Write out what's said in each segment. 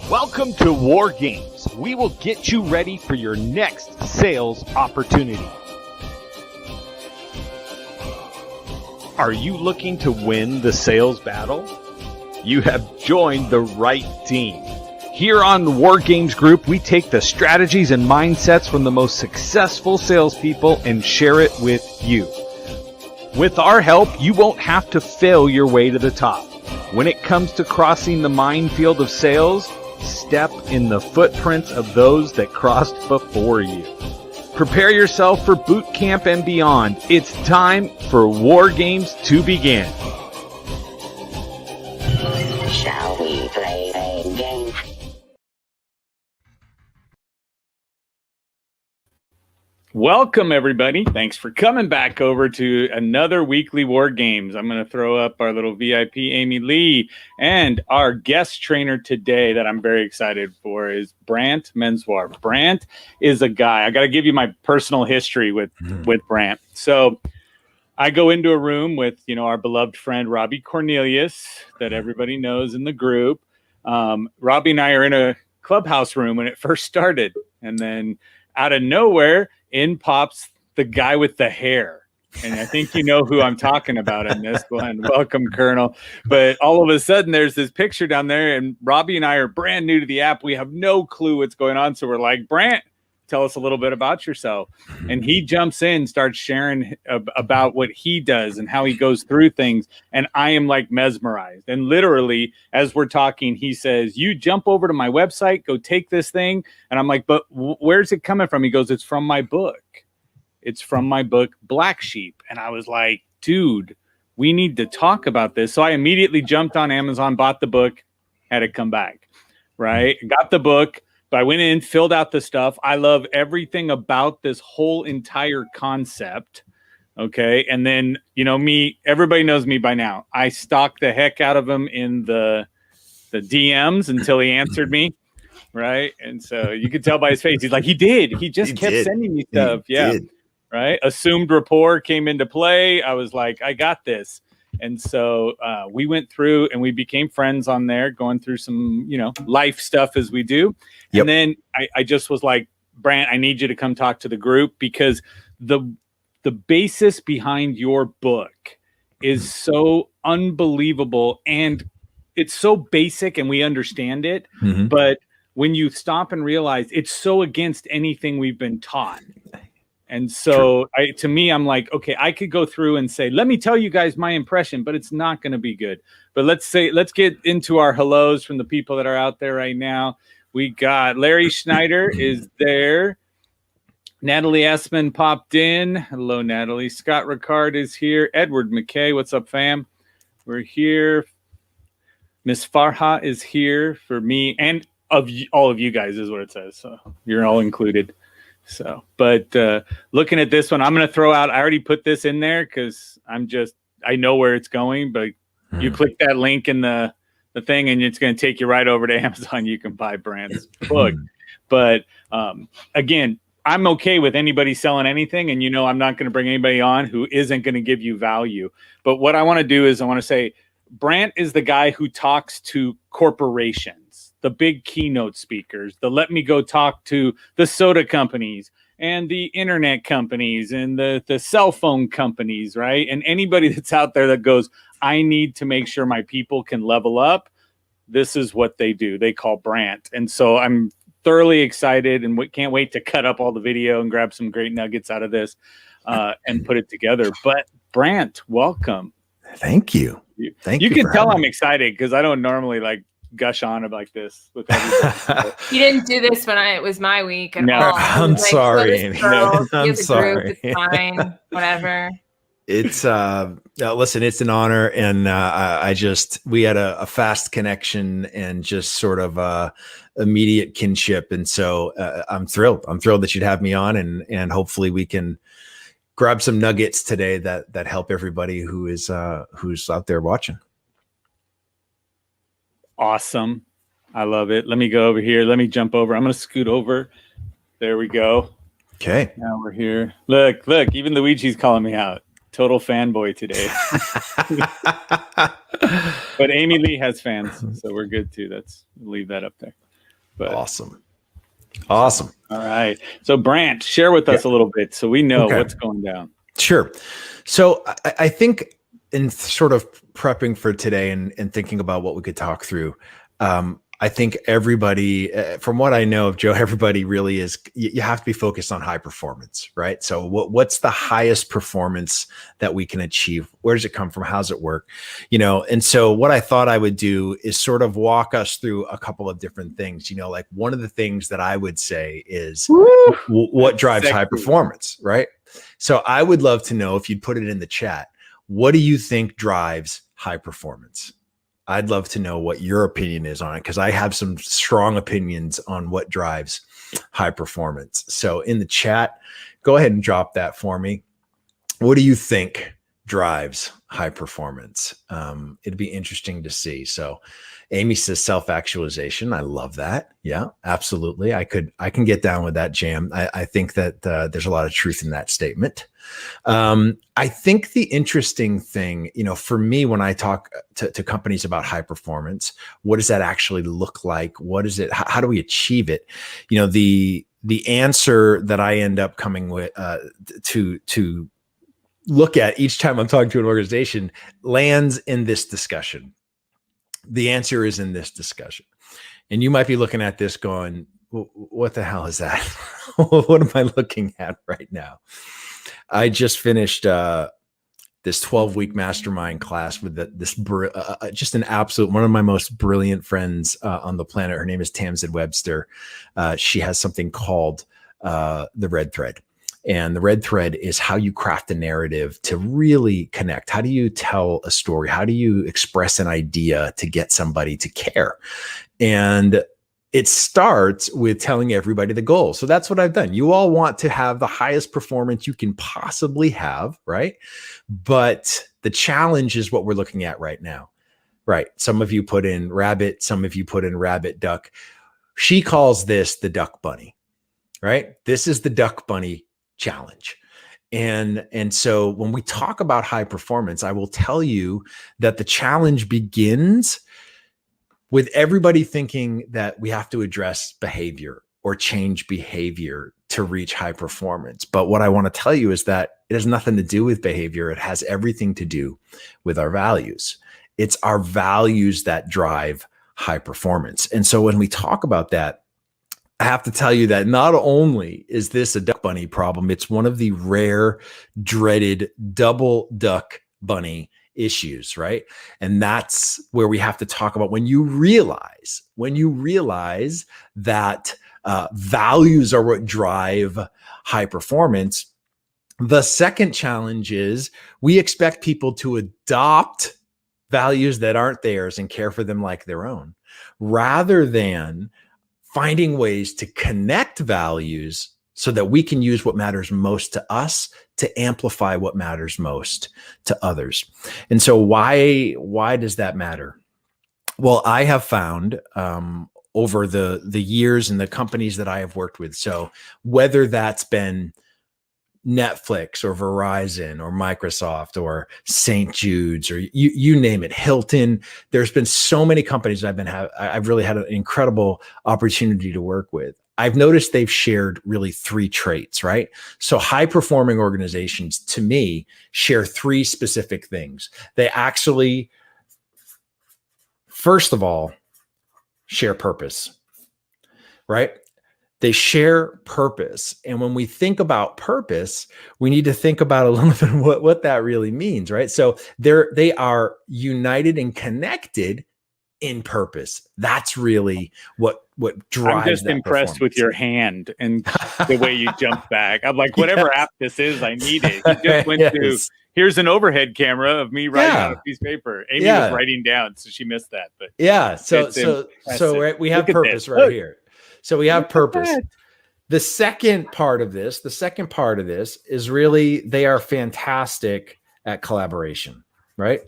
Welcome to War Games. We will get you ready for your next sales opportunity. Are you looking to win the sales battle? You have joined the right team. Here on the War Games Group, we take the strategies and mindsets from the most successful salespeople and share it with you. With our help, you won't have to fail your way to the top. When it comes to crossing the minefield of sales, step in the footprints of those that crossed before you. Prepare yourself for boot camp and beyond. It's time for War Games to begin. Shall we play a game? Welcome, everybody. Thanks for coming back over to another weekly War Games. I'm going to throw up our little VIP, Amy Lee, and our guest trainer today that I'm very excited for is Brant Menswar. Brant is a guy. I got to give you my personal history with Brant. So I go into a room with, our beloved friend, Robbie Cornelius, that everybody knows in the group. Robbie and I are in a clubhouse room when it first started. And then out of nowhere, in pops the guy with the hair. And I think you know who I'm talking about in this one. Welcome, Colonel. But all of a sudden, there's this picture down there, and Robbie and I are brand new to the app. We have no clue what's going on. So we're like, Brant, tell us a little bit about yourself. And he jumps in, starts sharing about what he does and how he goes through things. And I am like mesmerized. And literally, as we're talking, he says, you jump over to my website, go take this thing. And I'm like, but where's it coming from? He goes, it's from my book. It's from my book, Black Sheep. And I was like, dude, we need to talk about this. So I immediately jumped on Amazon, bought the book, had it come back, right? Got the book. But I went in, filled out the stuff. I love everything about this whole entire concept. Okay. And then, me, everybody knows me by now. I stalked the heck out of him in the DMs until he answered me. Right. And so you could tell by his face. He's like, he just kept sending me stuff. Right. Assumed rapport came into play. I was like, I got this. And so we went through and we became friends on there, going through some, life stuff as we do. Yep. And then I just was like, Brant, I need you to come talk to the group because the basis behind your book is so unbelievable and it's so basic and we understand it. Mm-hmm. But when you stop and realize it's so against anything we've been taught. And so to me, I'm like, okay, I could go through and say, let me tell you guys my impression, but it's not going to be good. But let's get into our hellos from the people that are out there right now. We got Larry Schneider is there. Natalie Essman popped in. Hello, Natalie. Scott Ricard is here. Edward McKay, what's up, fam? We're here. Miss Farha is here for me and all of you guys is what it says. So you're all included. So, but looking at this one, I'm going to throw out, I already put this in there because I know where it's going, but you click that link in the thing and it's going to take you right over to Amazon. You can buy Brant's book. But again, I'm okay with anybody selling anything. And, I'm not going to bring anybody on who isn't going to give you value. But what I want to do is I want to say Brant is the guy who talks to corporations, the big keynote speakers, let me go talk to the soda companies and the internet companies and the cell phone companies, right? And anybody that's out there that goes, I need to make sure my people can level up. This is what they do. They call Brant. And so I'm thoroughly excited and can't wait to cut up all the video and grab some great nuggets out of this and put it together. But Brant, welcome. Thank you. Thank you. You can tell I'm excited because I don't normally gush on like this with everybody. You didn't do this when it was my week at all. I'm sorry. I'm sorry. Group, it's fine. Whatever. It's listen, it's an honor, and we had a fast connection and just sort of immediate kinship, and so I'm thrilled that you'd have me on, and hopefully we can grab some nuggets today that help everybody who's out there watching. Awesome. I love it. Let me go over here. Let me jump over. I'm going to scoot over. There we go. Okay. Now we're here. Look, even Luigi's calling me out. Total fanboy today. But Amy Lee has fans, so we're good too. Leave that up there. But Awesome. All right. So Brant, share with us a little bit so we know what's going down. Sure. So I think in sort of prepping for today and thinking about what we could talk through, I think everybody, from what I know of Joe, everybody really is, you have to be focused on high performance, right? So what's the highest performance that we can achieve? Where does it come from? How's it work? And so what I thought I would do is sort of walk us through a couple of different things. Like one of the things that I would say is what drives high performance, right? So I would love to know if you'd put it in the chat. What do you think drives high performance? I'd love to know what your opinion is on it, because I have some strong opinions on what drives high performance. So in the chat, go ahead and drop that for me. What do you think drives high performance? It'd be interesting to see. So Amy says self-actualization. I love that. Yeah, absolutely. I can get down with that, Jam. I think that there's a lot of truth in that statement. I think the interesting thing, for me, when I talk to companies about high performance, what does that actually look like? What is it? How do we achieve it? The answer that I end up coming with to look at each time I'm talking to an organization lands in this discussion. The answer is in this discussion. And you might be looking at this going, what the hell is that? What am I looking at right now? I just finished this 12-week mastermind class with just an absolute, one of my most brilliant friends on the planet. Her name is Tamsin Webster. She has something called the Red Thread. And the red thread is how you craft a narrative to really connect. How do you tell a story? How do you express an idea to get somebody to care? And it starts with telling everybody the goal. So that's what I've done. You all want to have the highest performance you can possibly have, right? But the challenge is what we're looking at right now, right? Some of you put in rabbit, some of you put in rabbit, duck. She calls this the duck bunny, right? This is the duck bunny challenge. And so when we talk about high performance, I will tell you that the challenge begins with everybody thinking that we have to address behavior or change behavior to reach high performance. But what I want to tell you is that it has nothing to do with behavior. It has everything to do with our values. It's our values that drive high performance. And so when we talk about that, I have to tell you that not only is this a duck bunny problem, it's one of the rare, dreaded double duck bunny issues, right? And that's where we have to talk about when you realize that values are what drive high performance. The second challenge is we expect people to adopt values that aren't theirs and care for them like their own, rather than finding ways to connect values so that we can use what matters most to us to amplify what matters most to others. And so why does that matter? Well, I have found over the years and the companies that I have worked with, so whether that's been Netflix or Verizon or Microsoft or St. Jude's or you name it, Hilton. There's been so many companies I've really had an incredible opportunity to work with. I've noticed they've shared really three traits, right? So high performing organizations to me share three specific things. They actually, first of all, share purpose, right? They share purpose. And when we think about purpose, we need to think about a little bit what that really means, right? So they are united and connected in purpose. That's really what drives. I'm just impressed with your hand and the way you jump back. I'm like, whatever app this is, I need it. You just went to, here's an overhead camera of me writing on a piece of paper. Amy was writing down, so she missed that. But so right, we have purpose right here. So we have purpose. The second part of this is really, they are fantastic at collaboration, right?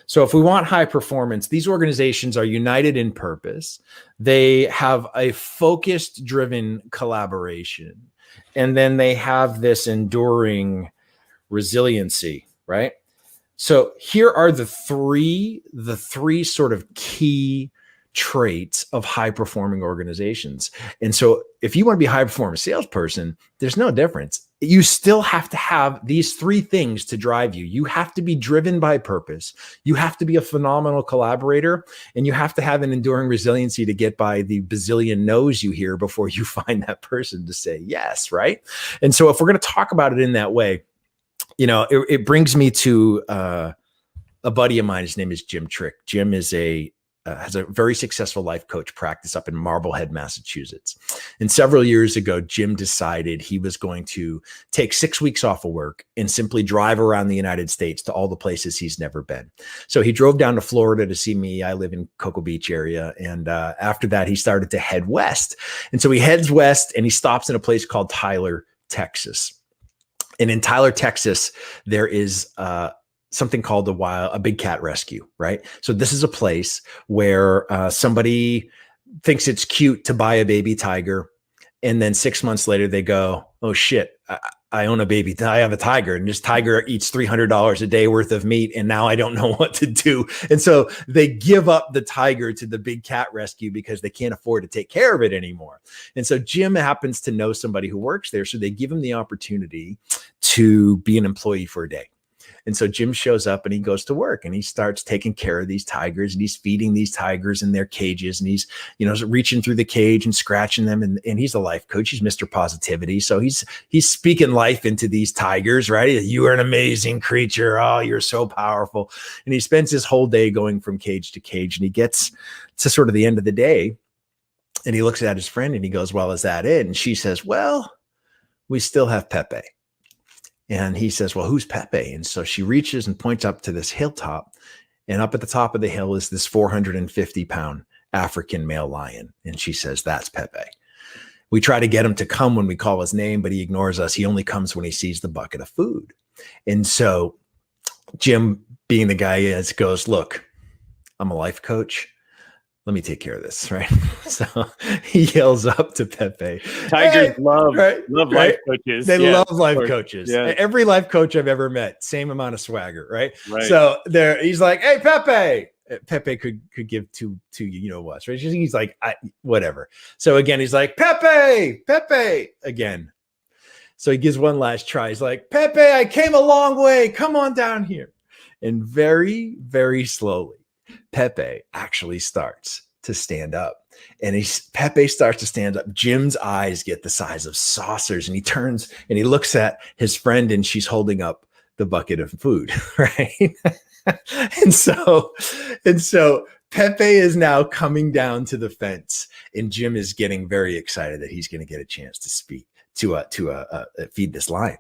So if we want high performance, these organizations are united in purpose. They have a focused, driven collaboration. And then they have this enduring resiliency, right? So here are the three sort of key traits of high performing organizations. And so if you want to be a high performing salesperson, there's no difference. You still have to have these three things to drive you. You have to be driven by purpose. You have to be a phenomenal collaborator, and you have to have an enduring resiliency to get by the bazillion no's you hear before you find that person to say yes, right? And so if we're going to talk about it in that way, it brings me to a buddy of mine. His name is Jim Trick. Jim is has a very successful life coach practice up in Marblehead, Massachusetts. And several years ago, Jim decided he was going to take 6 weeks off of work and simply drive around the United States to all the places he's never been. So he drove down to Florida to see me. I live in Cocoa Beach area. And after that, he started to head west. And so he heads west and he stops in a place called Tyler, Texas. And in Tyler, Texas, there is something called a big cat rescue, right? So this is a place where somebody thinks it's cute to buy a baby tiger. And then 6 months later, they go, oh shit, I own a baby. I have a tiger, and this tiger eats $300 a day worth of meat. And now I don't know what to do. And so they give up the tiger to the big cat rescue because they can't afford to take care of it anymore. And so Jim happens to know somebody who works there. So they give him the opportunity to be an employee for a day. And so Jim shows up and he goes to work and he starts taking care of these tigers, and he's feeding these tigers in their cages, and he's, reaching through the cage and scratching them. And he's a life coach. He's Mr. Positivity. So he's speaking life into these tigers, right? You are an amazing creature. Oh, you're so powerful. And he spends his whole day going from cage to cage, and he gets to sort of the end of the day and he looks at his friend and he goes, well, is that it? And she says, well, we still have Pepe. And he says, well, who's Pepe? And so she reaches and points up to this hilltop. And up at the top of the hill is this 450-pound African male lion. And she says, that's Pepe. We try to get him to come when we call his name, but he ignores us. He only comes when he sees the bucket of food. And so Jim, being the guy he is, goes, look, I'm a life coach. Let me take care of this, right? So he yells up to Pepe. Tigers love life coaches. They love life coaches. Yeah. Every life coach I've ever met, same amount of swagger, right? So he's like, hey, Pepe. Pepe could give to what, right? He's like, whatever. So again, he's like, Pepe again. So he gives one last try. He's like, Pepe, I came a long way. Come on down here. And very, very slowly, Pepe actually starts to stand up, and Pepe starts to stand up. Jim's eyes get the size of saucers, and he turns and he looks at his friend, and she's holding up the bucket of food, right? and so Pepe is now coming down to the fence, and Jim is getting very excited that he's going to get a chance to speak to feed this lion.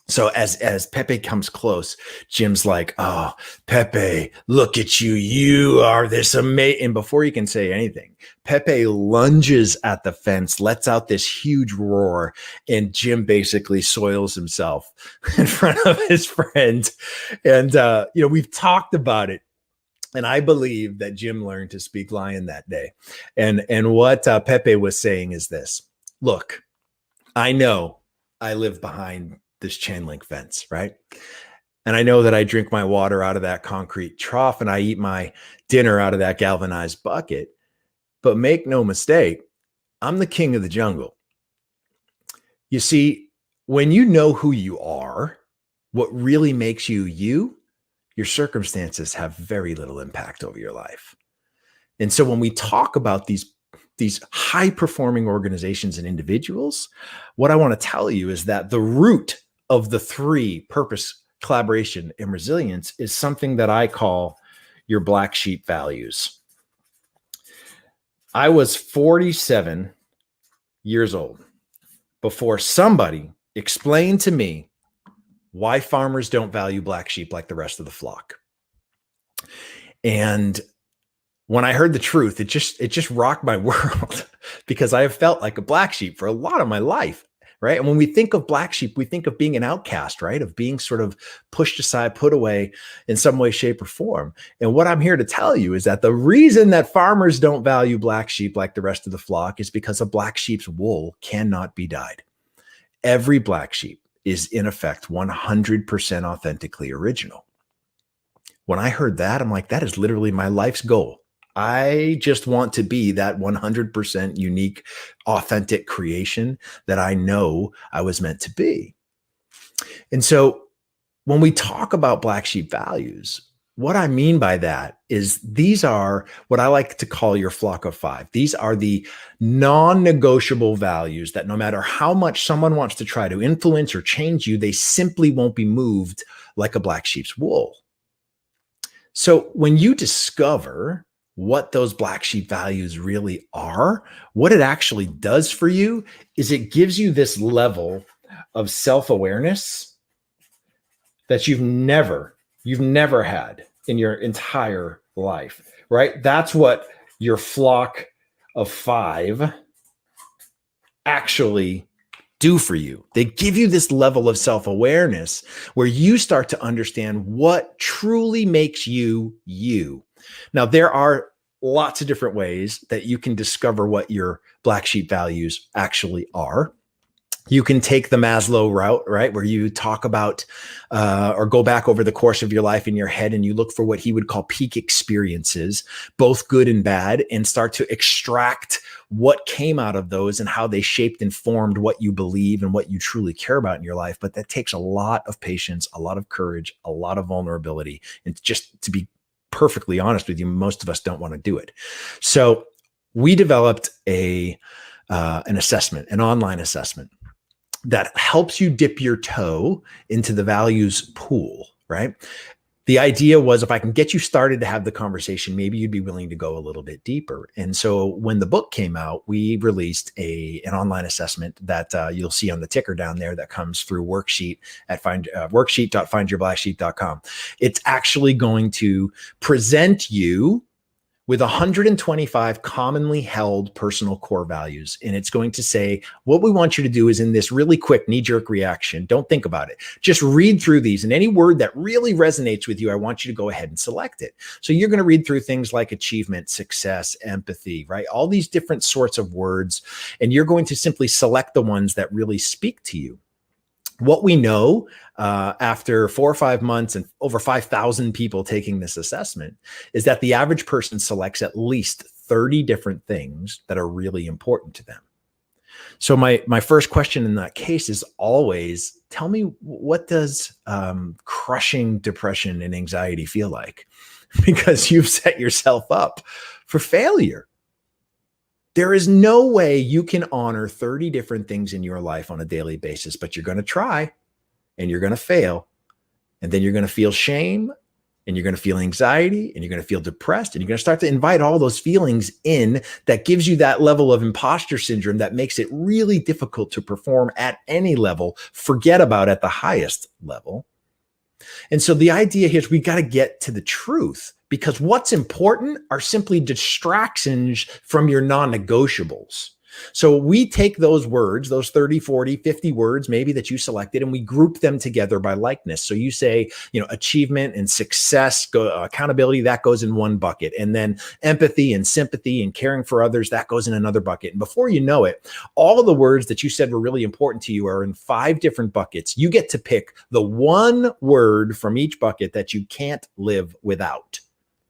So as Pepe comes close, Jim's like, oh, Pepe, look at you. You are this amazing. And before he can say anything, Pepe lunges at the fence, lets out this huge roar, and Jim basically soils himself in front of his friend. And, we've talked about it. And I believe that Jim learned to speak lion that day. And what Pepe was saying is this: look, I know I live behind this chain link fence, right? And I know that I drink my water out of that concrete trough and I eat my dinner out of that galvanized bucket. But make no mistake, I'm the king of the jungle. You see, when you know who you are, what really makes you you, your circumstances have very little impact over your life. And so when we talk about these high performing organizations and individuals, what I want to tell you is that the root of the three: purpose, collaboration, and resilience, is something that I call your black sheep values. I was 47 years old before somebody explained to me why farmers don't value black sheep like the rest of the flock. And when I heard the truth, it just rocked my world, because I have felt like a black sheep for a lot of my life. Right. And when we think of black sheep, we think of being an outcast, right? Of being sort of pushed aside, put away in some way, shape, or form. And what I'm here to tell you is that the reason that farmers don't value black sheep like the rest of the flock is because a black sheep's wool cannot be dyed. Every black sheep is in effect 100% authentically original. When I heard that, I'm like, that is literally my life's goal. I just want to be that 100% unique, authentic creation that I know I was meant to be. And so when we talk about black sheep values, what I mean by that is these are what I like to call your flock of five. These are the non-negotiable values that no matter how much someone wants to try to influence or change you, they simply won't be moved like a black sheep's wool. So when you discover what those black sheep values really are, what it actually does for you is it gives you this level of self-awareness that you've never had in your entire life, right? That's what your flock of five actually do for you. They give you this level of self-awareness where you start to understand what truly makes you you. Now, there are lots of different ways that you can discover what your black sheep values actually are. You can take the Maslow route, right? Where you talk about or go back over the course of your life in your head and you look for what he would call peak experiences, both good and bad, and start to extract what came out of those and how they shaped and formed what you believe and what you truly care about in your life. But that takes a lot of patience, a lot of courage, a lot of vulnerability. And just to be perfectly honest with you, most of us don't want to do it. So we developed an assessment, an online assessment that helps you dip your toe into the values pool, right? The idea was if I can get you started to have the conversation, maybe you'd be willing to go a little bit deeper. And so when the book came out, we released an online assessment that you'll see on the ticker down there that comes through worksheet at worksheet.findyourblacksheep.com. It's actually going to present you with 125 commonly held personal core values. And it's going to say, what we want you to do is in this really quick knee-jerk reaction, don't think about it. Just read through these, and any word that really resonates with you, I want you to go ahead and select it. So you're going to read through things like achievement, success, empathy, right? All these different sorts of words, and you're going to simply select the ones that really speak to you. What we know after 4 or 5 months and over 5,000 people taking this assessment is that the average person selects at least 30 different things that are really important to them. So my first question in that case is always, tell me, what does crushing depression and anxiety feel like? Because you've set yourself up for failure. There is no way you can honor 30 different things in your life on a daily basis, but you're going to try and you're going to fail. And then you're going to feel shame and you're going to feel anxiety and you're going to feel depressed and you're going to start to invite all those feelings in that gives you that level of imposter syndrome that makes it really difficult to perform at any level, forget about at the highest level. And so the idea here is we got to get to the truth, because what's important are simply distractions from your non-negotiables. So we take those words, those 30, 40, 50 words maybe that you selected, and we group them together by likeness. So you say, achievement and success, accountability, that goes in one bucket. And then empathy and sympathy and caring for others, that goes in another bucket. And before you know it, all of the words that you said were really important to you are in 5 different buckets. You get to pick the one word from each bucket that you can't live without.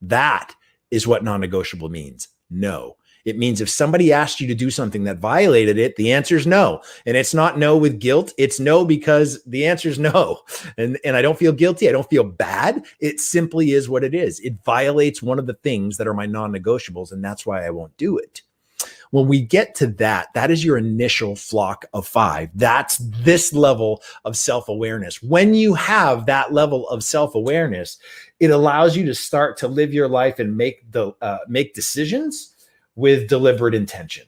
That is what non-negotiable means. No. It means if somebody asked you to do something that violated it, the answer is no. And it's not no with guilt. It's no because the answer is no. And I don't feel guilty. I don't feel bad. It simply is what it is. It violates one of the things that are my non-negotiables, and that's why I won't do it. When we get to that, that is your initial flock of 5. That's this level of self-awareness. When you have that level of self-awareness, it allows you to start to live your life and make decisions with deliberate intention.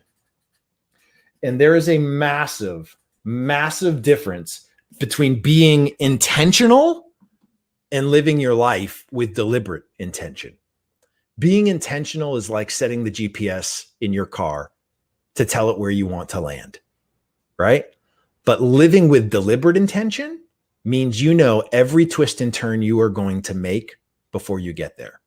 And there is a massive, massive difference between being intentional and living your life with deliberate intention. Being intentional is like setting the GPS in your car to tell it where you want to land, right? But living with deliberate intention means you know every twist and turn you are going to make before you get there.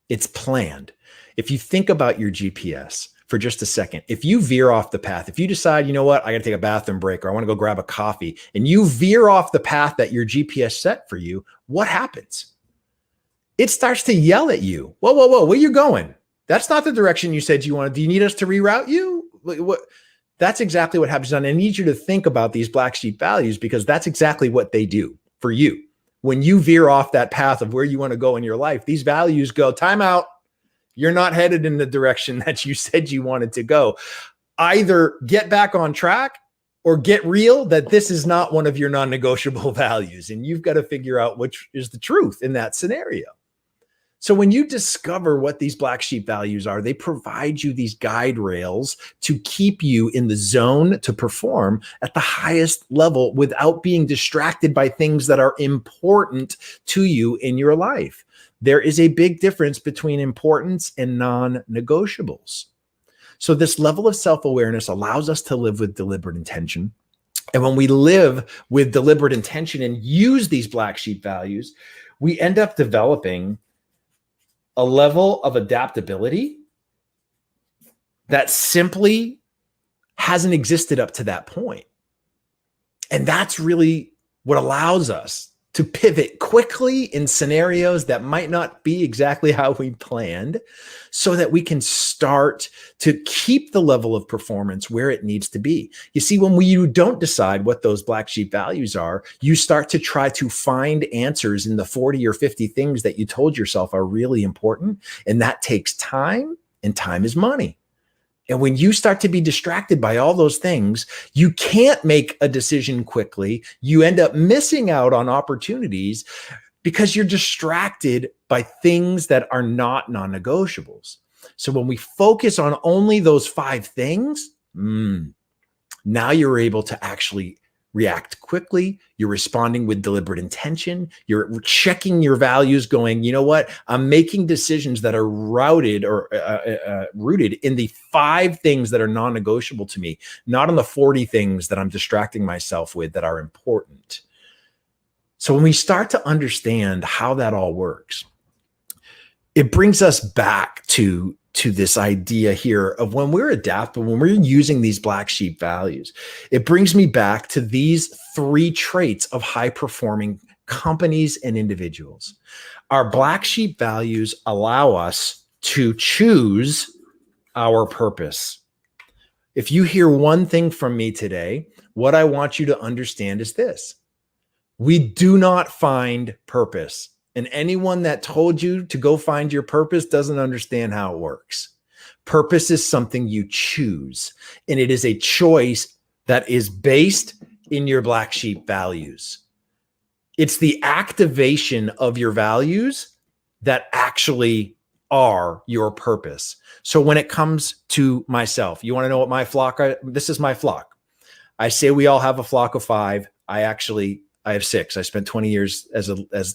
It's planned. If you think about your GPS for just a second, if you veer off the path, if you decide, you know what, I got to take a bathroom break or I want to go grab a coffee, and you veer off the path that your GPS set for you, what happens? it starts to yell at you. Whoa, where you going? That's not the direction you said you wanted. Do you need us to reroute you? What? That's exactly what happens. And I need you to think about these black sheep values, because that's exactly what they do for you. When you veer off that path of where you want to go in your life, these values go, time out. You're not headed in the direction that you said you wanted to go. Either get back on track or get real that this is not one of your non-negotiable values. And you've got to figure out which is the truth in that scenario. So when you discover what these black sheep values are, they provide you these guide rails to keep you in the zone to perform at the highest level without being distracted by things that are important to you in your life. There is a big difference between importance and non-negotiables. So this level of self-awareness allows us to live with deliberate intention. And when we live with deliberate intention and use these black sheep values, we end up developing a level of adaptability that simply hasn't existed up to that point. And that's really what allows us to pivot quickly in scenarios that might not be exactly how we planned, so that we can start to keep the level of performance where it needs to be. You see, when you don't decide what those black sheep values are, you start to try to find answers in the 40 or 50 things that you told yourself are really important. And that takes time, and time is money. And when you start to be distracted by all those things, you can't make a decision quickly. You end up missing out on opportunities because you're distracted by things that are not non-negotiables. So when we focus on only those 5 things, now you're able to actually react quickly. You're responding with deliberate intention. You're checking your values, going, you know what? I'm making decisions that are rooted in the 5 things that are non-negotiable to me, not on the 40 things that I'm distracting myself with that are important. So when we start to understand how that all works, it brings us back to this idea here of when we're adaptable, when we're using these black sheep values, it brings me back to these 3 traits of high performing companies and individuals. Our black sheep values allow us to choose our purpose. If you hear one thing from me today, what I want you to understand is this: we do not find purpose. And anyone that told you to go find your purpose doesn't understand how it works. Purpose is something you choose, and it is a choice that is based in your black sheep values. It's the activation of your values that actually are your purpose. So when it comes to myself, you want to know what my flock are? This is my flock. I say we all have a flock of 5. I have 6. I spent 20 years as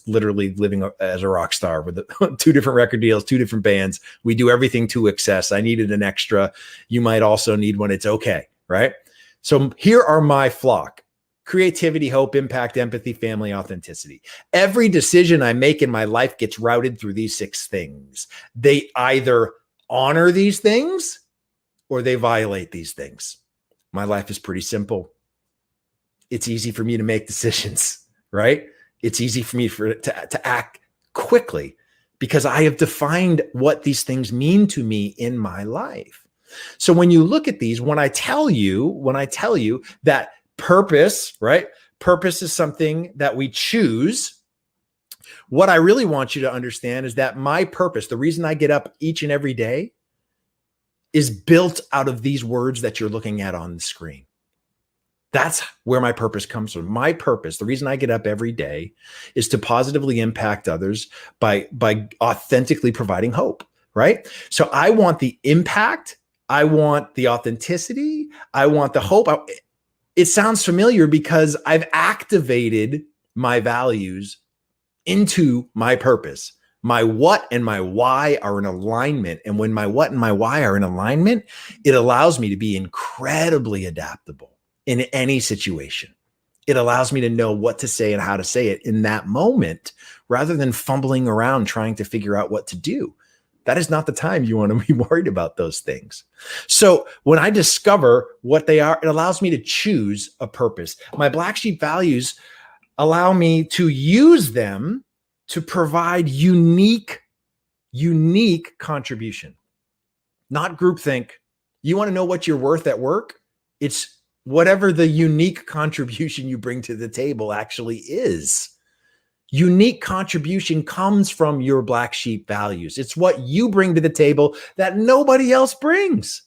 literally living as a rock star with 2 different record deals, 2 different bands. We do everything to excess. I needed an extra. You might also need one. It's okay, right? So here are my flock: creativity, hope, impact, empathy, family, authenticity. Every decision I make in my life gets routed through these 6 things. They either honor these things or they violate these things. My life is pretty simple. It's easy for me to make decisions, right? It's easy for me to act quickly because I have defined what these things mean to me in my life. So when you look at these, when I tell you that purpose, right? Purpose is something that we choose. What I really want you to understand is that my purpose, the reason I get up each and every day, is built out of these words that you're looking at on the screen. That's where my purpose comes from. My purpose, the reason I get up every day, is to positively impact others by authentically providing hope, right? So I want the impact. I want the authenticity. I want the hope. It sounds familiar because I've activated my values into my purpose. My what and my why are in alignment. And when my what and my why are in alignment, it allows me to be incredibly adaptable in any situation. It allows me to know what to say and how to say it in that moment, rather than fumbling around trying to figure out what to do. That is not the time you want to be worried about those things. So when I discover what they are, it allows me to choose a purpose. My black sheep values allow me to use them to provide unique contribution, not groupthink. You want to know what you're worth at work? It's whatever the unique contribution you bring to the table actually is. Unique contribution comes from your black sheep values. It's what you bring to the table that nobody else brings.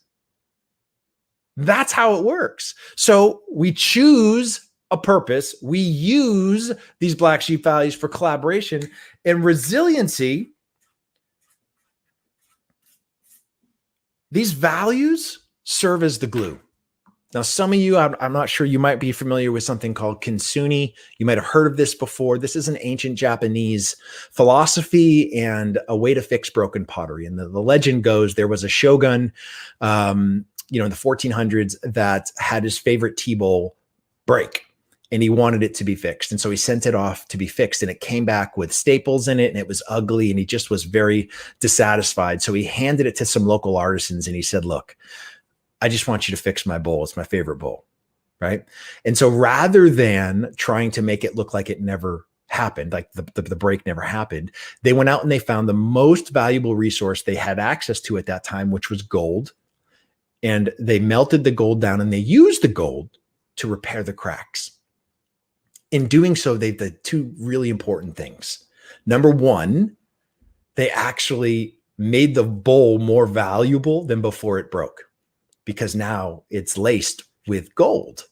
That's how it works. So we choose a purpose. We use these black sheep values for collaboration and resiliency. These values serve as the glue. Now, some of you, I'm not sure, you might be familiar with something called kintsugi. You might have heard of this before. This is an ancient Japanese philosophy and a way to fix broken pottery. And the legend goes, there was a shogun, in the 1400s that had his favorite tea bowl break, and he wanted it to be fixed. And so he sent it off to be fixed, and it came back with staples in it, and it was ugly, and he just was very dissatisfied. So he handed it to some local artisans, and he said, look, I just want you to fix my bowl. It's my favorite bowl, right? And so rather than trying to make it look like it never happened, like the break never happened, they went out and they found the most valuable resource they had access to at that time, which was gold. And they melted the gold down and they used the gold to repair the cracks. In doing so, they did two really important things. Number one, they actually made the bowl more valuable than before it broke, because now it's laced with gold.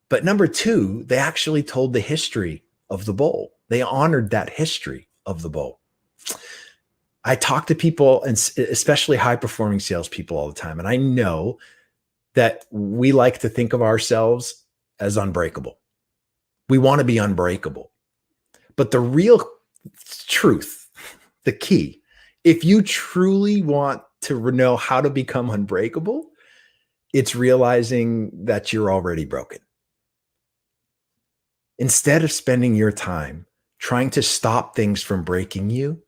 But number two, they actually told the history of the bowl. They honored that history of the bowl. I talk to people, and especially high-performing salespeople, all the time, and I know that we like to think of ourselves as unbreakable. We want to be unbreakable. But the real truth, the key, if you truly want to know how to become unbreakable, it's realizing that you're already broken. Instead of spending your time trying to stop things from breaking you,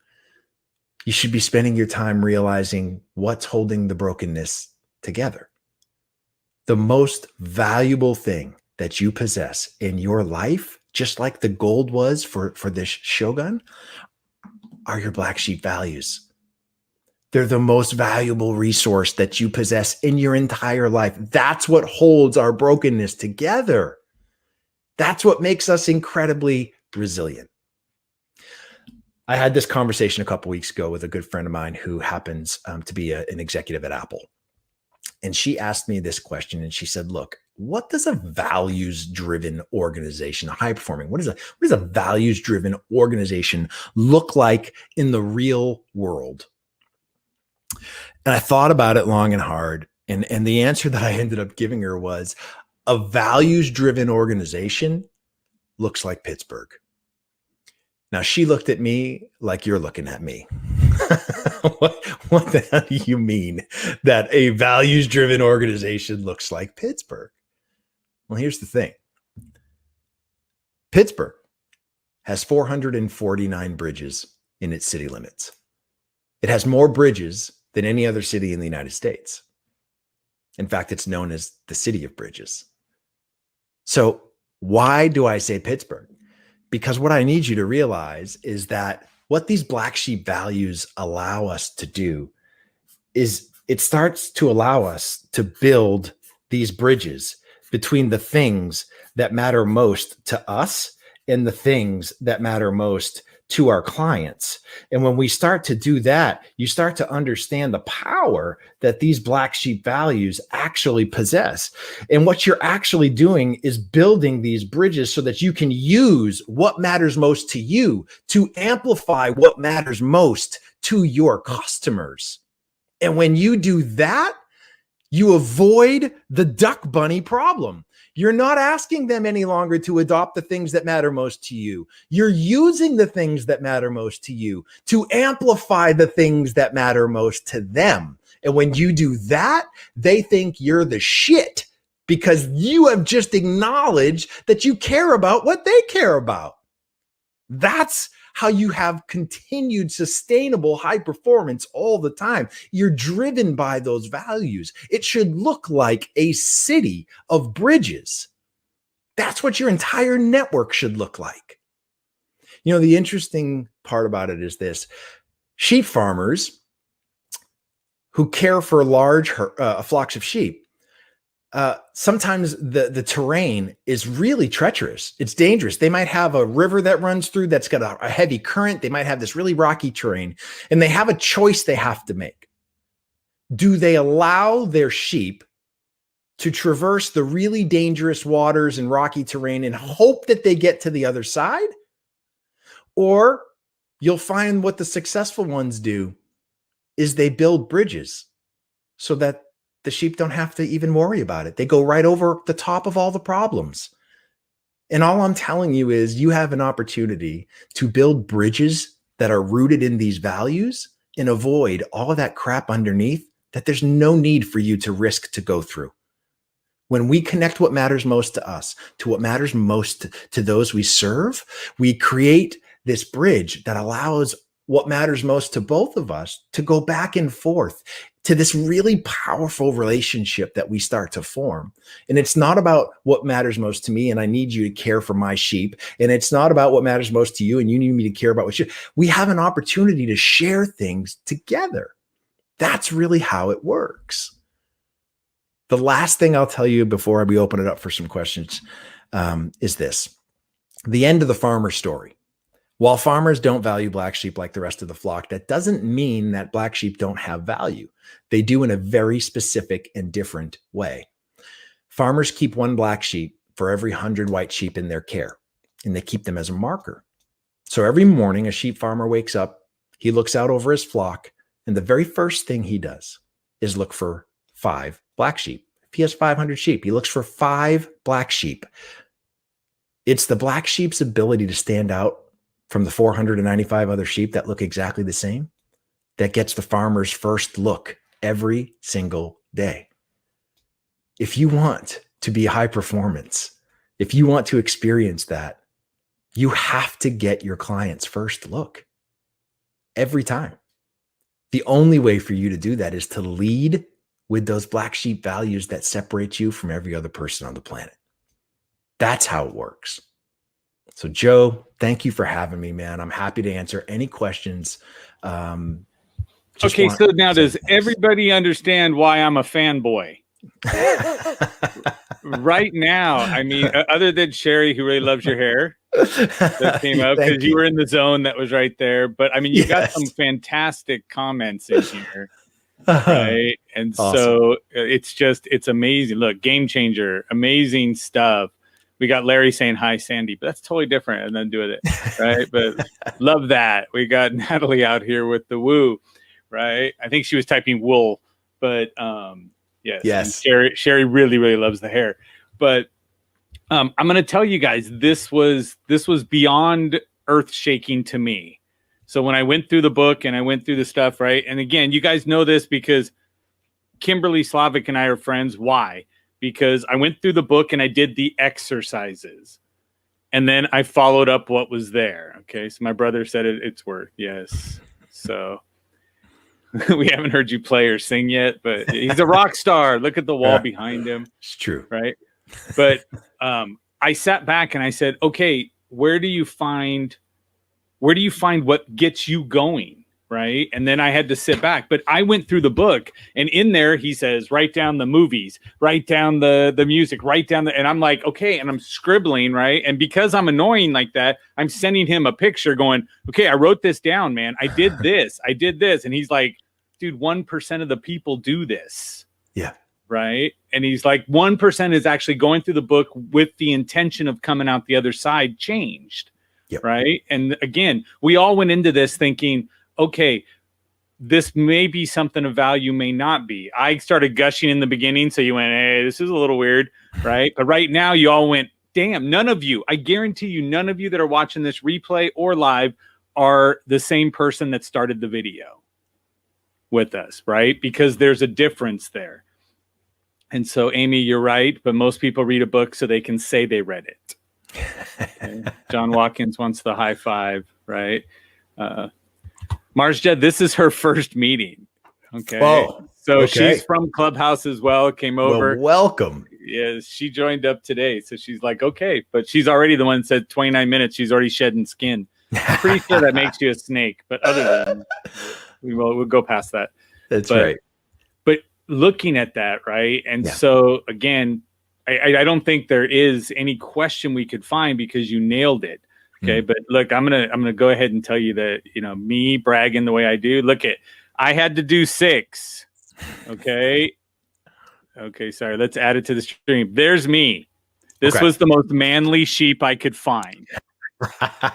you should be spending your time realizing what's holding the brokenness together. The most valuable thing that you possess in your life, just like the gold was for this shogun, are your black sheep values. They're the most valuable resource that you possess in your entire life. That's what holds our brokenness together. That's what makes us incredibly resilient. I had this conversation a couple weeks ago with a good friend of mine who happens to be an executive at Apple. And she asked me this question, and she said, look, what does a values-driven organization, a high-performing, what does a values-driven organization look like in the real world? And I thought about it long and hard. And the answer that I ended up giving her was, a values-driven organization looks like Pittsburgh. Now, she looked at me like you're looking at me. What the hell do you mean that a values-driven organization looks like Pittsburgh? Well, here's the thing. Pittsburgh has 449 bridges in its city limits. It has more bridges than any other city in the United States. In fact, it's known as the city of bridges. So why do I say Pittsburgh? Because what I need you to realize is that what these black sheep values allow us to do is it starts to allow us to build these bridges between the things that matter most to us and the things that matter most to our clients. And when we start to do that, you start to understand the power that these black sheep values actually possess. And what you're actually doing is building these bridges so that you can use what matters most to you to amplify what matters most to your customers. And when you do that, you avoid the duck bunny problem. You're not asking them any longer to adopt the things that matter most to you. You're using the things that matter most to you to amplify the things that matter most to them. And when you do that, they think you're the shit because you have just acknowledged that you care about what they care about. That's how you have continued sustainable high performance all the time. You're driven by those values. It should look like a city of bridges. That's what your entire network should look like. You know, the interesting part about it is this: sheep farmers who care for large flocks of sheep, sometimes the terrain is really treacherous. It's dangerous. They might have a river that runs through that's got a heavy current. They might have this really rocky terrain, and they have a choice they have to make. Do they allow their sheep to traverse the really dangerous waters and rocky terrain and hope that they get to the other side? Or you'll find what the successful ones do is they build bridges so that the sheep don't have to even worry about it. They go right over the top of all the problems. And all I'm telling you is you have an opportunity to build bridges that are rooted in these values and avoid all of that crap underneath that there's no need for you to risk to go through. When we connect what matters most to us to what matters most to those we serve, we create this bridge that allows what matters most to both of us to go back and forth to this really powerful relationship that we start to form. And it's not about what matters most to me and I need you to care for my sheep. And it's not about what matters most to you and you need me to care about what you. We have an opportunity to share things together. That's really how it works. The last thing I'll tell you before we open it up for some questions is this: the end of the farmer story. While farmers don't value black sheep like the rest of the flock, that doesn't mean that black sheep don't have value. They do in a very specific and different way. Farmers keep one black sheep for every 100 white sheep in their care, and they keep them as a marker. So every morning, a sheep farmer wakes up, he looks out over his flock, and the very first thing he does is look for 5 black sheep. If he has 500 sheep, he looks for 5 black sheep. It's the black sheep's ability to stand out from the 495 other sheep that look exactly the same that gets the farmer's first look every single day. If you want to be high performance, if you want to experience that, you have to get your client's first look every time. The only way for you to do that is to lead with those black sheep values that separate you from every other person on the planet. That's how it works. So Joe, thank you for having me, man. I'm happy to answer any questions. Okay, so now does everybody understand why I'm a fanboy? Right now, I mean, other than Sherry, who really loves your hair, that came up because you were in the zone that was right there. But I mean, you got some fantastic comments in here, right? And awesome. So it's amazing. Look, game changer, amazing stuff. We got Larry saying hi, Sandy, but that's totally different and then do it, right? But love that. We got Natalie out here with the woo, right? I think she was typing wool, but yes. Sherry really, really loves the hair. But I'm going to tell you guys, this was beyond earth shaking to me. So when I went through the book and I went through the stuff, right? And again, you guys know this because Kimberly Slavic and I are friends. Why? Because I went through the book and I did the exercises. And then I followed up what was there. Okay. So my brother said it's worth. Yes. So we haven't heard you play or sing yet, but he's a rock star. Look at the wall behind him. It's true. Right. But I sat back and I said, okay, where do you find what gets you going? Right. And then I had to sit back, but I went through the book and in there, he says, write down the movies, write down the music, write down and I'm like, okay. And I'm scribbling. Right. And because I'm annoying like that, I'm sending him a picture going, okay, I wrote this down, man. I did this. And he's like, dude, 1% of the people do this. Yeah. Right. And he's like, 1% is actually going through the book with the intention of coming out the other side changed. Yep. Right. And again, we all went into this thinking, okay, this may be something of value, may not be. I started gushing in the beginning. So you went, hey, this is a little weird. Right. But right now you all went, damn, none of you, I guarantee you, none of you that are watching this replay or live are the same person that started the video with us. Right. Because there's a difference there. And so, Amy, you're right. But most people read a book so they can say they read it. Okay. John Watkins wants the high five. Right. Marsja, this is her first meeting. Okay. Oh, so okay. She's from Clubhouse as well. Came over. Well, welcome. Yes, she joined up today. So she's like, okay. But she's already the one that said 29 minutes. She's already shedding skin. I'm pretty sure that makes you a snake, but other than we'll go past that. That's right. But looking at that, right? And so again, I don't think there is any question we could find because you nailed it. Okay. But look, I'm gonna go ahead and tell you that, me bragging the way I do, I had to do 6. Okay. Okay, sorry. Let's add it to the stream. There's me. This was the most manly sheep I could find.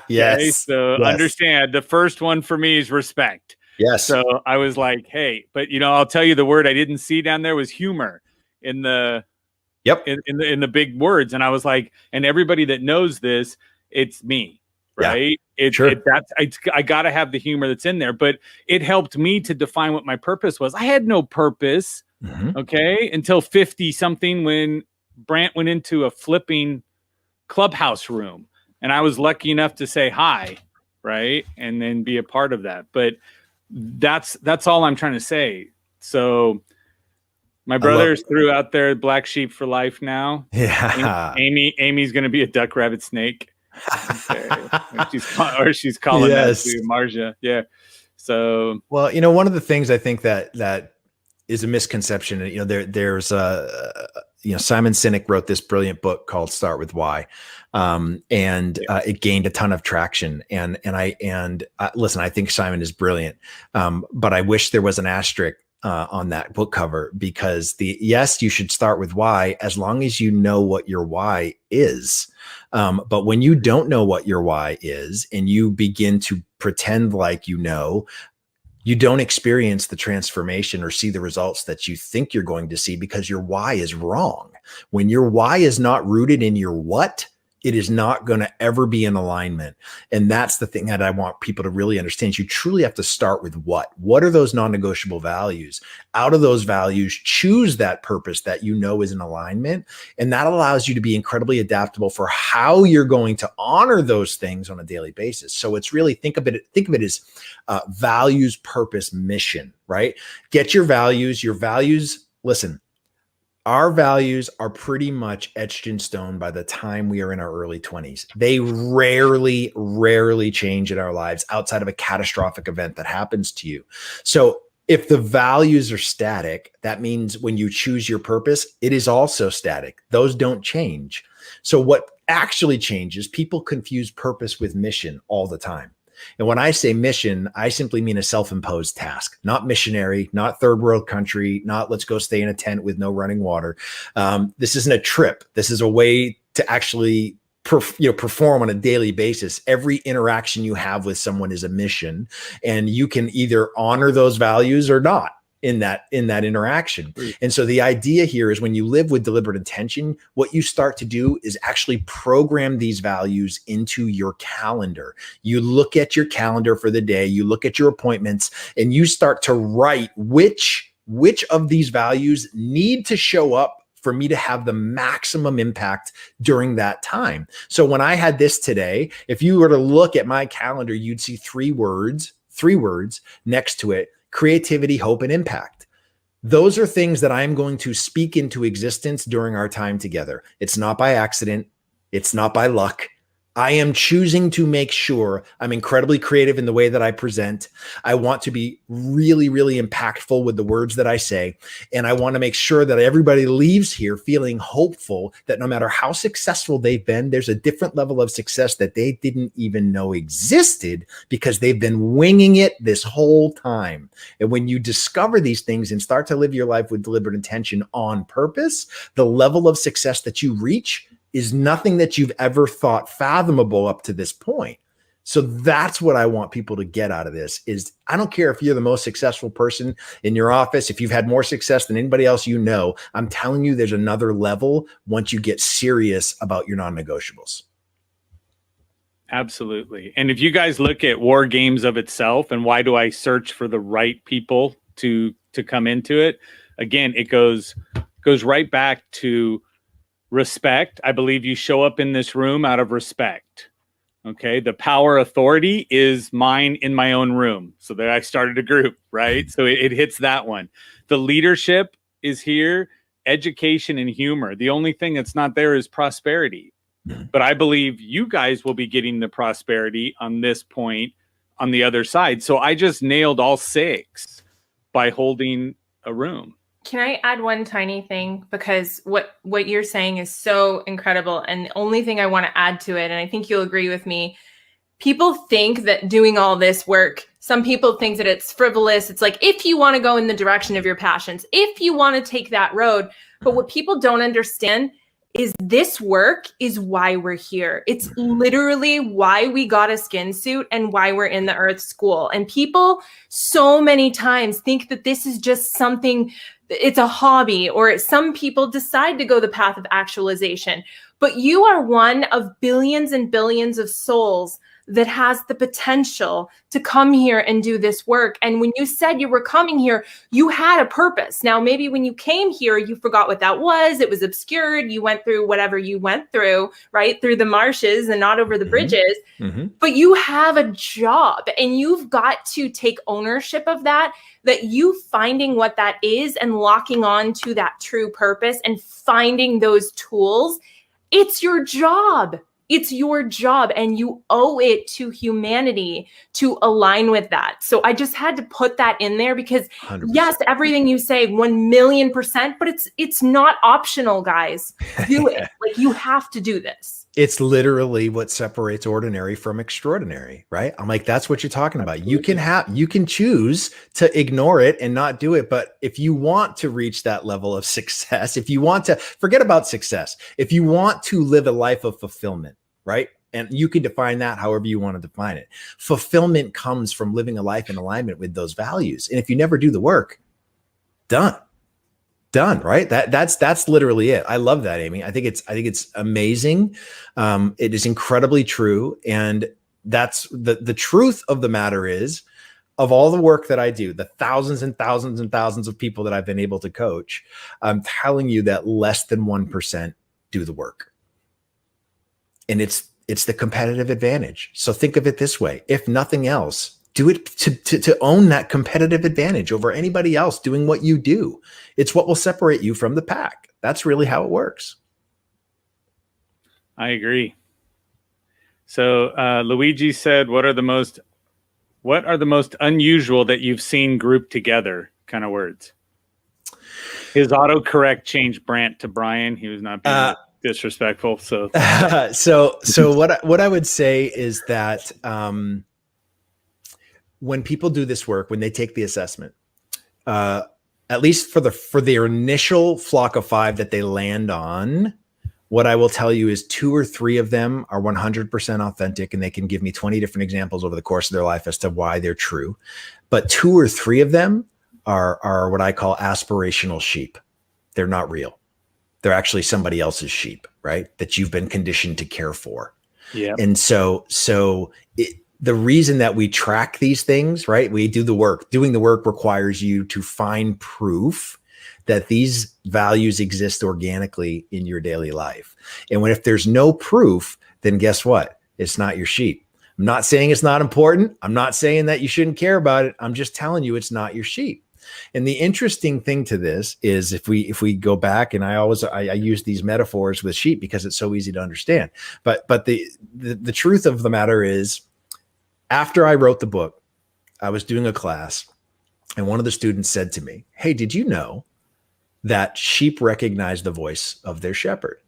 Yes. Okay? So understand, the first one for me is respect. Yes. So I was like, hey, but I'll tell you, the word I didn't see down there was humor in the in the big words. And I was like, and everybody that knows this, it's me. Right. I got to have the humor that's in there, but it helped me to define what my purpose was. I had no purpose. Okay. Until 50 something when Brant went into a flipping clubhouse room and I was lucky enough to say hi. Right. And then be a part of that. But that's all I'm trying to say. So my brothers threw out there black sheep for life now. Yeah. Amy's going to be a duck, rabbit, snake. Okay. she's calling that to Marja. Yeah. So, well, one of the things I think that is a misconception, there's Simon Sinek wrote this brilliant book called Start With Why. It gained a ton of traction. And listen, I think Simon is brilliant. But I wish there was an asterisk on that book cover, because you should start with why, as long as you know what your why is. But when you don't know what your why is and you begin to pretend like you don't experience the transformation or see the results that you think you're going to see, because your why is wrong. When your why is not rooted in your what, it is not going to ever be in alignment. And that's the thing that I want people to really understand. You truly have to start with what are those non-negotiable values? Out of those values, choose that purpose that is in alignment. And that allows you to be incredibly adaptable for how you're going to honor those things on a daily basis. So it's really, think of it as values, purpose, mission, right? Get your values, listen, our values are pretty much etched in stone by the time we are in our early 20s. They rarely change in our lives outside of a catastrophic event that happens to you. So if the values are static, that means when you choose your purpose, it is also static. Those don't change. So what actually changes, people confuse purpose with mission all the time. And when I say mission, I simply mean a self-imposed task, not missionary, not third world country, not let's go stay in a tent with no running water. This isn't a trip. This is a way to actually perform on a daily basis. Every interaction you have with someone is a mission, and you can either honor those values or not in that interaction. And so the idea here is when you live with deliberate intention, what you start to do is actually program these values into your calendar. You look at your calendar for the day, you look at your appointments, and you start to write which of these values need to show up for me to have the maximum impact during that time. So when I had this today, if you were to look at my calendar, you'd see three words next to it: creativity, hope, and impact. Those are things that I'm going to speak into existence during our time together. It's not by accident. It's not by luck. I am choosing to make sure I'm incredibly creative in the way that I present. I want to be really, really impactful with the words that I say. And I want to make sure that everybody leaves here feeling hopeful that no matter how successful they've been, there's a different level of success that they didn't even know existed because they've been winging it this whole time. And when you discover these things and start to live your life with deliberate intention on purpose, the level of success that you reach is nothing that you've ever thought fathomable up to this point. So that's what I want people to get out of this is I don't care if you're the most successful person in your office, if you've had more success than anybody else I'm telling you there's another level once you get serious about your non-negotiables. Absolutely. And if you guys look at War Games of itself and why do I search for the right people to come into it, again, it goes right back to respect. I believe you show up in this room out of respect. Okay. The power authority is mine in my own room. So there I started a group, right? So it hits that one. The leadership is here, education and humor. The only thing that's not there is prosperity. but I believe you guys will be getting the prosperity on this point on the other side. So I just nailed all 6 by holding a room. Can I add one tiny thing? Because what you're saying is so incredible. And the only thing I want to add to it, and I think you'll agree with me, people think that doing all this work, some people think that it's frivolous. It's like, if you want to go in the direction of your passions, if you want to take that road. But what people don't understand is this work is why we're here. It's literally why we got a skin suit and why we're in the Earth School. And people so many times think that this is just something, it's a hobby, or some people decide to go the path of actualization. But you are one of billions and billions of souls that has the potential to come here and do this work. And when you said you were coming here, you had a purpose. Now, maybe when you came here, you forgot what that was. It was obscured. You went through whatever you went through, right? Through the marshes and not over the bridges. But you have a job, and you've got to take ownership of that you finding what that is and locking on to that true purpose and finding those tools. It's your job. It's your job, and you owe it to humanity to align with that. So I just had to put that in there because 100%. Yes, everything you say 1,000,000%, but it's not optional, guys. Do it. Like, you have to do this. It's literally what separates ordinary from extraordinary, right? I'm like, that's what you're talking about. You can choose to ignore it and not do it. But if you want to reach that level of success, if you want to forget about success, if you want to live a life of fulfillment, right? And you can define that however you want to define it. Fulfillment comes from living a life in alignment with those values. And if you never do the work, done, right? That's literally it. I love that, Amy. I think it's amazing. It is incredibly true. And that's the truth of the matter is, of all the work that I do, the thousands and thousands and thousands of people that I've been able to coach, I'm telling you that less than 1% do the work. And it's the competitive advantage. So think of it this way. If nothing else, do it to own that competitive advantage over anybody else doing what you do. It's what will separate you from the pack. That's really how it works. I agree. So Luigi said, what are the most unusual that you've seen grouped together kind of words? His autocorrect changed Brant to Brian. He was not being disrespectful. So what I would say is that when people do this work, when they take the assessment, at least for their initial flock of 5 that they land on, what I will tell you is 2 or 3 of them are 100% authentic, and they can give me 20 different examples over the course of their life as to why they're true. But 2 or 3 of them are what I call aspirational sheep. They're not real. They're actually somebody else's sheep, right? That you've been conditioned to care for. Yeah. And so the reason that we track these things, right? We do the work. Doing the work requires you to find proof that these values exist organically in your daily life. And if there's no proof, then guess what? It's not your sheep. I'm not saying it's not important. I'm not saying that you shouldn't care about it. I'm just telling you it's not your sheep. And the interesting thing to this is if we go back, and I use these metaphors with sheep because it's so easy to understand. But the truth of the matter is, after I wrote the book, I was doing a class, and one of the students said to me, "Hey, did you know that sheep recognize the voice of their shepherd?"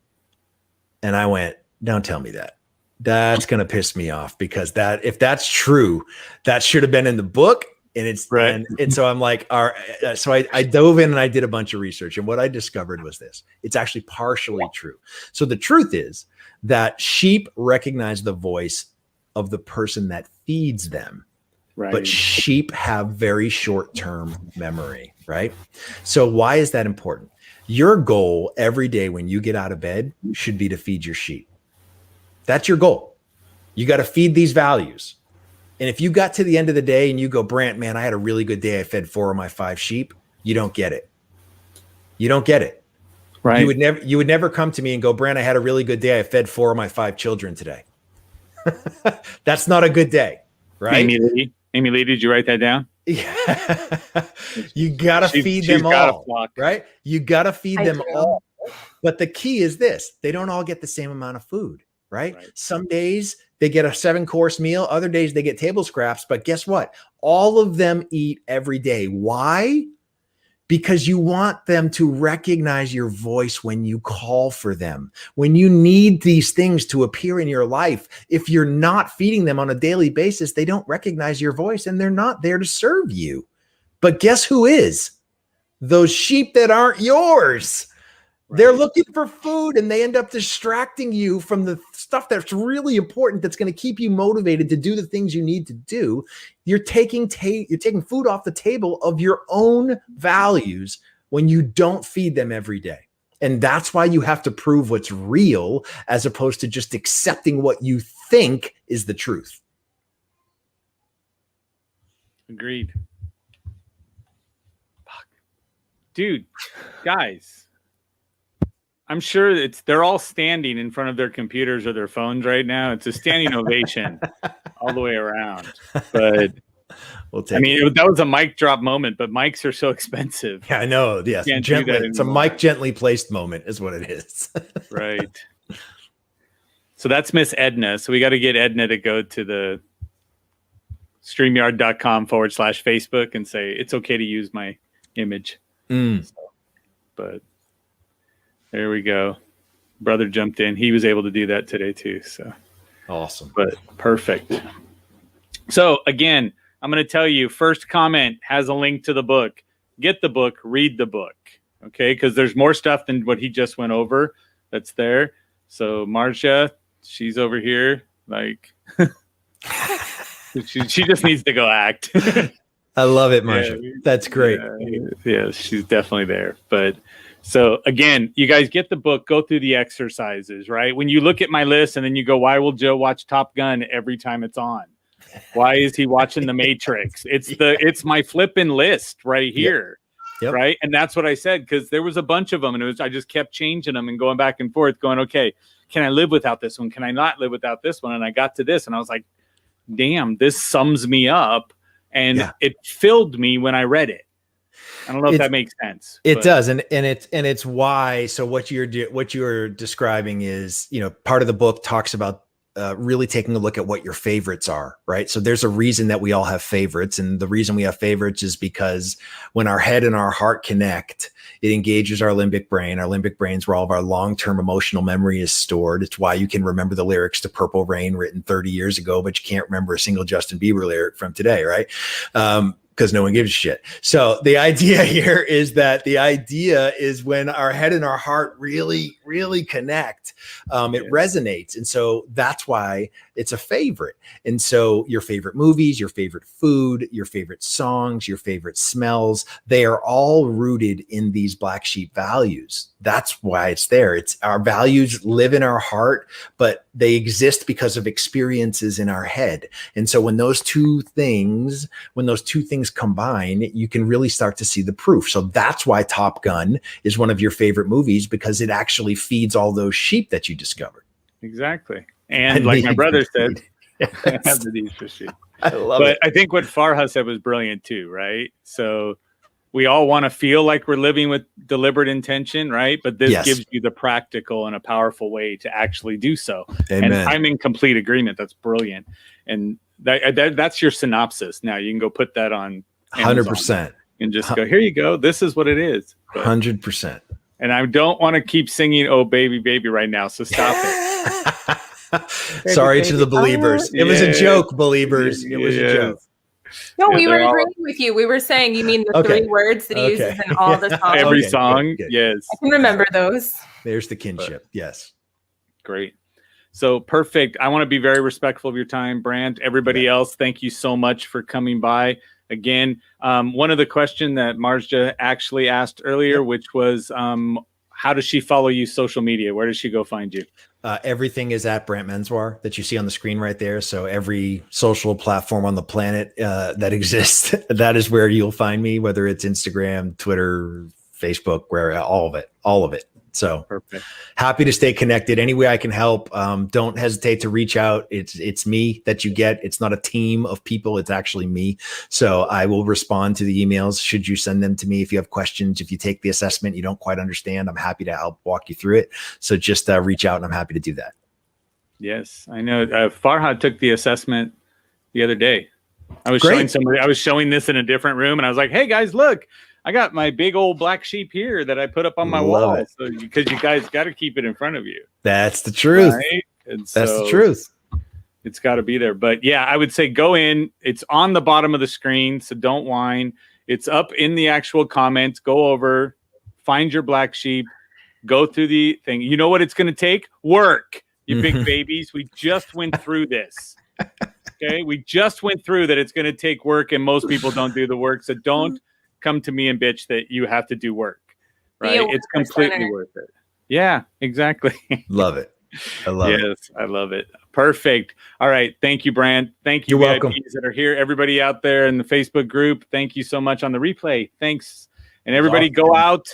And I went, "Don't tell me that. That's going to piss me off, because if that's true, that should have been in the book." And it's right. And so I'm like, all right. So I dove in and I did a bunch of research, and what I discovered was this: it's actually partially true. So the truth is that sheep recognize the voice of the person that feeds them, right? But sheep have very short-term memory, right? So why is that important? Your goal every day when you get out of bed should be to feed your sheep. That's your goal. You got to feed these values. And if you got to the end of the day and you go, "Brant, man, I had a really good day. I fed 4 of my 5 sheep." You don't get it. You don't get it. Right. You would never come to me and go, "Brant, I had a really good day. I fed 4 of my 5 children today." That's not a good day, right? Amy Lee, did you write that down? Yeah. You got to feed them all, right? You got to feed them all. But the key is this: they don't all get the same amount of food. right? Some days they get a 7-course meal. Other days they get table scraps. But guess what? All of them eat every day. Why? Because you want them to recognize your voice when you call for them, when you need these things to appear in your life. If you're not feeding them on a daily basis, they don't recognize your voice and they're not there to serve you. But guess who is? Those sheep that aren't yours. They're looking for food and they end up distracting you from the stuff that's really important, that's going to keep you motivated to do the things you need to do. You're taking food off the table of your own values when you don't feed them every day. And that's why you have to prove what's real as opposed to just accepting what you think is the truth. Agreed. Fuck. Dude, guys. I'm sure they're all standing in front of their computers or their phones right now. It's a standing ovation all the way around. But that was a mic drop moment, but mics are so expensive. Yeah, I know. Yes. It's a mic gently placed moment is what it is. Right. So that's Miss Edna. So we got to get Edna to go to the StreamYard.com/Facebook and say, it's okay to use my image. But there we go. Brother jumped in. He was able to do that today too. So awesome. But perfect. So again, I'm going to tell you, first comment has a link to the book. Get the book, read the book. Okay. Because there's more stuff than what he just went over that's there. So Marcia, she's over here. Like she just needs to go act. I love it, Marcia. Yeah, that's great. Yeah, she's definitely there. But so again, you guys get the book, go through the exercises, right? When you look at my list and then you go, why will Joe watch Top Gun every time it's on? Why is he watching The Matrix? It's my flipping list right here. Yep. Right. And that's what I said, because there was a bunch of them and I just kept changing them and going back and forth going, okay, can I live without this one? Can I not live without this one? And I got to this and I was like, damn, this sums me up. And it filled me when I read it. I don't know if that makes sense. It does. And it's why. So what you're describing is, part of the book talks about really taking a look at what your favorites are, right? So there's a reason that we all have favorites. And the reason we have favorites is because when our head and our heart connect, it engages our limbic brain. Our limbic brain's where all of our long-term emotional memory is stored. It's why you can remember the lyrics to Purple Rain written 30 years ago, but you can't remember a single Justin Bieber lyric from today, right? Because no one gives a shit. So the idea here is that when our head and our heart really, really connect, it resonates. And so that's why it's a favorite. And so your favorite movies, your favorite food, your favorite songs, your favorite smells, they are all rooted in these black sheep values. That's why it's there. It's our values live in our heart, but they exist because of experiences in our head. And so when those two things combine, you can really start to see the proof. So that's why Top Gun is one of your favorite movies, because it actually feeds all those sheep that you discovered. Exactly. And like my brother said, I have the need for sheep. I love it. But I think what Farha said was brilliant too, right? So we all want to feel like we're living with deliberate intention, right? But this gives you the practical and a powerful way to actually do so. Amen. And I'm in complete agreement. That's brilliant. And that's your synopsis. Now you can go put that on Amazon 100% and just go, here you go. This is what it is. 100%. And I don't want to keep singing, "Oh, baby, baby" right now. So stop it. Sorry to the believers. It was a joke, believers. It was a joke. No, we were agreeing with you. We were saying you mean the 3 words that he uses in all the songs. Every song. Good. Yes. I can remember those. There's the kinship. Yes. Great. So perfect. I want to be very respectful of your time, Brant. Everybody else, thank you so much for coming by. Again, one of the questions that Marja actually asked earlier, which was, how does she follow you social media? Where does she go find you? Everything is at Brant Menswar that you see on the screen right there. So every social platform on the planet that exists, that is where you'll find me, whether it's Instagram, Twitter, Facebook, where all of it. So perfect. Happy to stay connected any way I can help. Don't hesitate to reach out. It's me that you get. It's not a team of people. It's actually me. So I will respond to the emails should you send them to me. If you have questions, if you take the assessment, you don't quite understand, I'm happy to help walk you through it. So just reach out and I'm happy to do that. Yes, I know. Farhad took the assessment the other day. I was Great. showing this in a different room, and I was like, "Hey guys, look! I got my big old black sheep here that I put up on my Love wall." it. So because you guys got to keep it in front of you, That's the truth. right? And That's so the truth. it's got to be there. But yeah, I would say go in. It's on the bottom of the screen, so don't whine. It's up in the actual comments. Go over, find your black sheep, go through the thing. You know what it's going to take? Work, you big babies. We just went through this. Okay, we just went through that. It's going to take work, and most people don't do the work. So don't come to me and bitch that you have to do work. Right? It's completely worth it. Yeah, exactly. Love it. I love it. Yes, I love it. Perfect. All right. Thank you, Brant. Thank you, You're VIPs welcome. that are here. Everybody out there in the Facebook group, thank you so much on the replay. Thanks. And everybody go out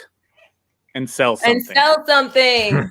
and sell something. And sell something.